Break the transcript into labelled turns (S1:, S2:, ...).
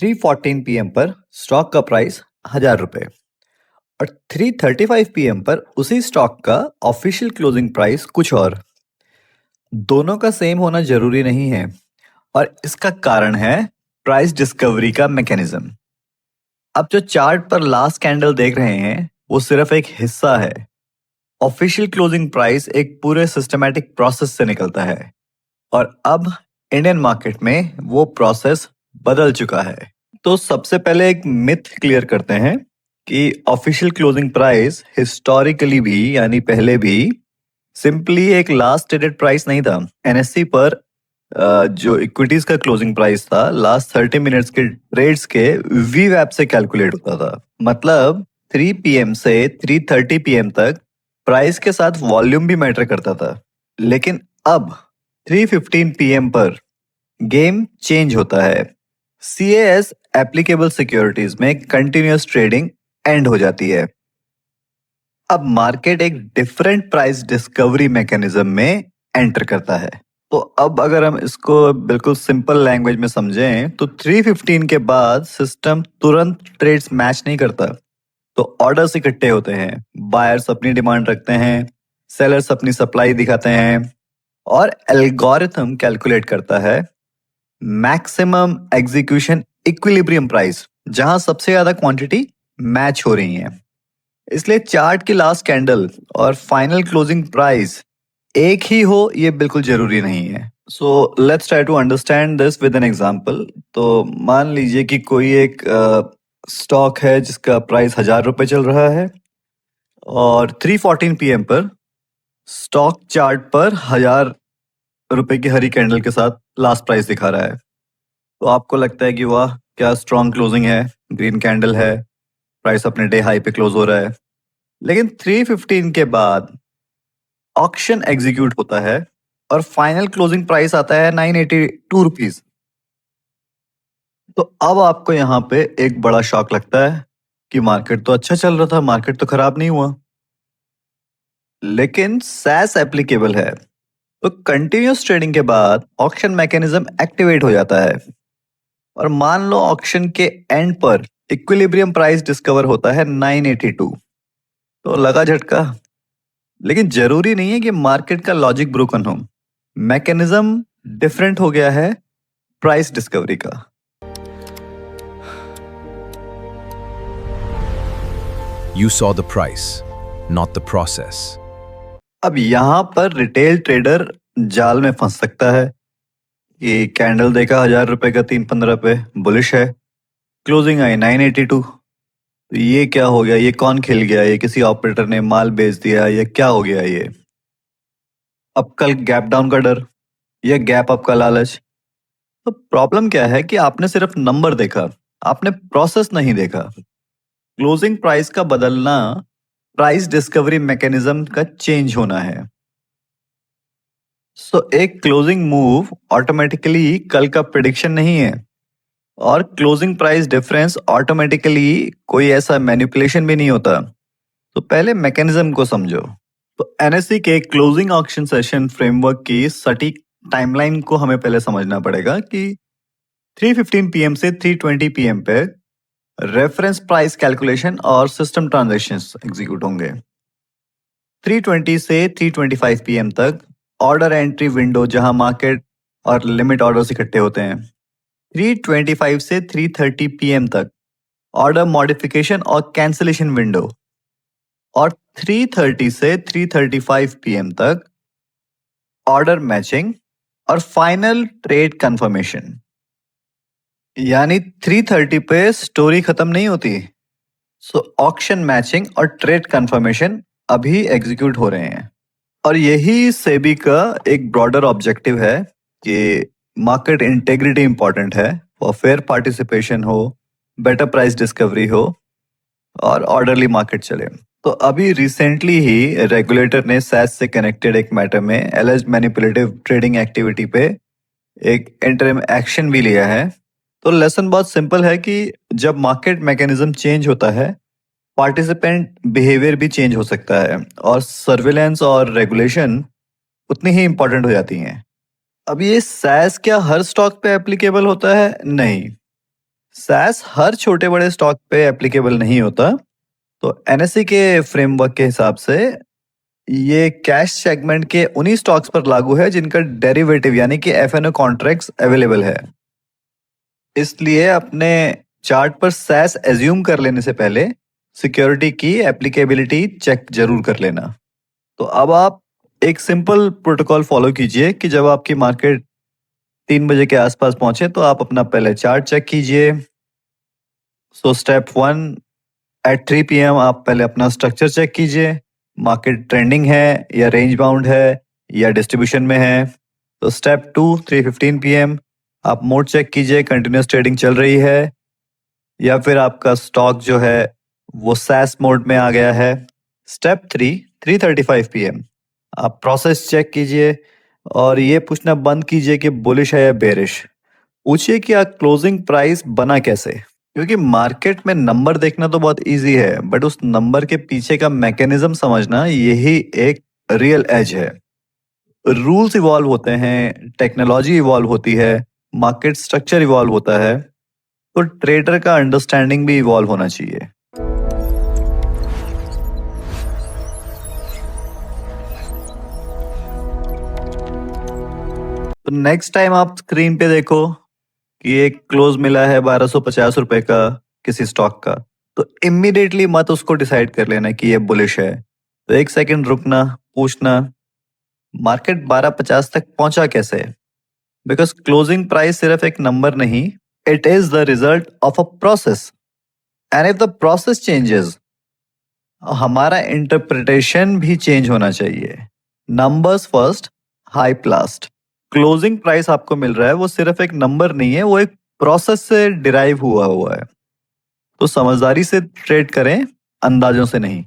S1: 3:14 PM पर stock का price 1000 रुपए और 3:35 पीएम पर उसी स्टॉक का ऑफिशियल क्लोजिंग प्राइस कुछ और। दोनों का सेम होना जरूरी नहीं है और इसका कारण है प्राइस डिस्कवरी का मैकेनिज्म। अब जो चार्ट पर लास्ट कैंडल देख रहे हैं वो सिर्फ एक हिस्सा है। ऑफिशियल क्लोजिंग प्राइस एक पूरे सिस्टमैटिक प्रोसेस से निकलता है और अब इंडियन मार्केट में वो प्रोसेस बदल चुका है। तो सबसे पहले एक मिथ क्लियर करते हैं कि ऑफिशियल क्लोजिंग प्राइस हिस्टोरिकली भी यानी पहले भी सिंपली एक लास्ट ट्रेडेड प्राइस नहीं था। एनएससी पर जो इक्विटीज का क्लोजिंग प्राइस था लास्ट 30 मिनट्स के ट्रेड्स के वीवैप से कैलकुलेट होता था। मतलब 3 पीएम से 3:30 पीएम तक प्राइस के साथ वॉल्यूम भी मैटर करता था। लेकिन अब 3:15 पीएम पर गेम चेंज होता है। सीएएस एप्लीकेबल सिक्योरिटीज में कंटिन्यूअस ट्रेडिंग एंड हो जाती है। अब मार्केट एक डिफरेंट प्राइस डिस्कवरी मैकेनिज्म में एंटर करता है। तो अब अगर हम इसको बिल्कुल सिंपल लैंग्वेज में समझें तो 3:15 के बाद सिस्टम तुरंत ट्रेड्स मैच नहीं करता। तो ऑर्डर्स इकट्ठे होते हैं, बायर्स अपनी डिमांड रखते हैं, सेलर्स अपनी सप्लाई दिखाते हैं और एल्गोरिथम कैलकुलेट करता है मैक्सिमम एग्जीक्यूशन इक्विलिब्रियम प्राइस, जहां सबसे ज्यादा क्वांटिटी मैच हो रही है। इसलिए चार्ट की लास्ट कैंडल और फाइनल क्लोजिंग प्राइस एक ही हो ये बिल्कुल जरूरी नहीं है। So let's try to understand this with an example. तो मान लीजिए कि कोई एक स्टॉक है जिसका प्राइस 1000 रुपए चल रहा है और 3:14 पीएम पर स्टॉक चार्ट पर 1000 रुपए की हरी कैंडल के साथ लास्ट प्राइस दिखा रहा है। तो आपको लगता है कि वाह क्या स्ट्रॉन्ग क्लोजिंग है, ग्रीन कैंडल है, प्राइस अपने डे हाई पे क्लोज हो रहा है। लेकिन 3:15 के बाद ऑक्शन एग्जीक्यूट होता है और फाइनल क्लोजिंग प्राइस आता है 982 रुपीज। तो अब आपको यहाँ पे एक बड़ा शॉक लगता है कि मार्केट तो अच्छा चल रहा था, मार्केट तो खराब नहीं हुआ। लेकिन सैस एप्लीकेबल है तो कंटिन्यूअस ट्रेडिंग के बाद ऑक्शन मैकेनिज्म एक्टिवेट हो जाता है और मान लो ऑक्शन के एंड पर इक्विलिब्रियम प्राइस डिस्कवर होता है 982। तो लगा झटका। लेकिन जरूरी नहीं है कि मार्केट का लॉजिक ब्रोकन हो, मैकेनिज्म डिफरेंट हो गया है प्राइस डिस्कवरी का।
S2: You saw the price, not the process.
S1: अब यहां पर रिटेल ट्रेडर जाल में फंस सकता है कि कैंडल देखा 1000 रुपए का 3:15 पे बुलिश है, क्लोजिंग आई 982। तो ये क्या हो गया, ये कौन खेल गया, ये किसी ऑपरेटर ने माल बेच दिया, ये क्या हो गया ये। अब कल गैप डाउन का डर या गैप अप का लालच। तो प्रॉब्लम क्या है कि आपने सिर्फ नंबर देखा, आपने प्रोसेस नहीं देखा। क्लोजिंग प्राइस का बदलना प्राइस डिस्कवरी मैकेनिज्म का चेंज होना है। सो एक क्लोजिंग मूव ऑटोमेटिकली कल का प्रिडिक्शन नहीं है और क्लोजिंग प्राइस डिफरेंस ऑटोमेटिकली कोई ऐसा मैनिपुलेशन भी नहीं होता। तो पहले मैकेनिज्म को समझो। तो एनएससी के क्लोजिंग ऑक्शन सेशन फ्रेमवर्क की सटीक टाइमलाइन को हमें पहले समझना पड़ेगा कि 3:15 पीएम से 3:20 पीएम पे रेफरेंस प्राइस कैलकुलेशन और सिस्टम ट्रांजैक्शंस एग्जीक्यूट होंगे। 3:20 से 3:25 पीएम तक ऑर्डर एंट्री विंडो, जहां मार्केट और लिमिट ऑर्डर्स इकट्ठे होते हैं। 3:25 से 3:30 पीएम तक ऑर्डर मॉडिफिकेशन और कैंसिलेशन विंडो और 3:30 से 3:35 पीएम तक ऑर्डर मैचिंग और फाइनल ट्रेड कंफर्मेशन। यानी 3:30 पे स्टोरी खत्म नहीं होती। सो ऑक्शन मैचिंग और ट्रेड कंफर्मेशन अभी एग्जीक्यूट हो रहे हैं और यही सेबी का एक ब्रॉडर ऑब्जेक्टिव है कि मार्केट इंटेग्रिटी इंपॉर्टेंट है और फेयर पार्टिसिपेशन हो, बेटर प्राइस डिस्कवरी हो और ऑर्डरली मार्केट चले। तो अभी रिसेंटली ही रेगुलेटर ने सैस से कनेक्टेड एक मैटर में एलिज्ड मैनिपुलेटिव ट्रेडिंग एक्टिविटी पे एक इंटरिम एक्शन भी लिया है। तो लेसन बहुत सिंपल है कि जब मार्केट मैकेनिज्म चेंज होता है पार्टिसिपेंट बिहेवियर भी चेंज हो सकता है और सर्विलेंस और रेगुलेशन उतनी ही इंपॉर्टेंट हो जाती हैं। अब ये सैस क्या हर स्टॉक पे एप्लीकेबल होता है? नहीं। सैस हर छोटे बड़े स्टॉक पे एप्लीकेबल नहीं होता। तो एनएसई के फ्रेमवर्क के हिसाब से ये कैश सेगमेंट के उन्हीं स्टॉक्स पर लागू है जिनका डेरिवेटिव यानी कि एफएनओ कॉन्ट्रैक्ट्स अवेलेबल है। इसलिए अपने चार्ट पर सैस एज्यूम कर लेने से पहले सिक्योरिटी की एप्लीकेबिलिटी चेक जरूर कर लेना। तो अब आप एक सिंपल प्रोटोकॉल फॉलो कीजिए कि जब आपकी मार्केट 3 बजे के आसपास पहुंचे तो आप अपना पहले चार्ट चेक कीजिए। सो स्टेप 1 एट 3 PM आप पहले अपना स्ट्रक्चर चेक कीजिए, मार्केट ट्रेंडिंग है या रेंज बाउंड है या डिस्ट्रीब्यूशन में है। तो स्टेप 2 3:15 PM आप मोड चेक कीजिए, कंटिन्यूस ट्रेडिंग चल रही है या फिर आपका स्टॉक जो है वो सैस मोड में आ गया है। स्टेप 3 3:35 PM आप प्रोसेस चेक कीजिए और ये पूछना बंद कीजिए कि बुलिश है या बेरिश। पूछिए कि आप क्लोजिंग प्राइस बना कैसे, क्योंकि मार्केट में नंबर देखना तो बहुत इजी है बट उस नंबर के पीछे का मैकेनिज्म समझना यही एक रियल एज है। रूल्स इवॉल्व होते हैं, टेक्नोलॉजी इवॉल्व होती है, मार्केट स्ट्रक्चर इवॉल्व होता है, तो ट्रेडर का अंडरस्टैंडिंग भी इवॉल्व होना चाहिए। तो नेक्स्ट टाइम आप स्क्रीन पे देखो कि एक क्लोज मिला है 1250 रुपए का किसी स्टॉक का, तो इमीडिएटली मत उसको डिसाइड कर लेना कि ये बुलिश है। तो एक सेकंड रुकना, पूछना मार्केट 1250 तक पहुंचा कैसे। बिकॉज क्लोजिंग प्राइस सिर्फ एक नंबर नहीं, it is the result of a process and if the process changes हमारा इंटरप्रिटेशन भी चेंज होना चाहिए। Numbers first, hype last. Closing price आपको मिल रहा है वो सिर्फ एक नंबर नहीं है, वो एक प्रोसेस से डिराइव हुआ है। तो समझदारी से ट्रेड करें, अंदाजों से नहीं।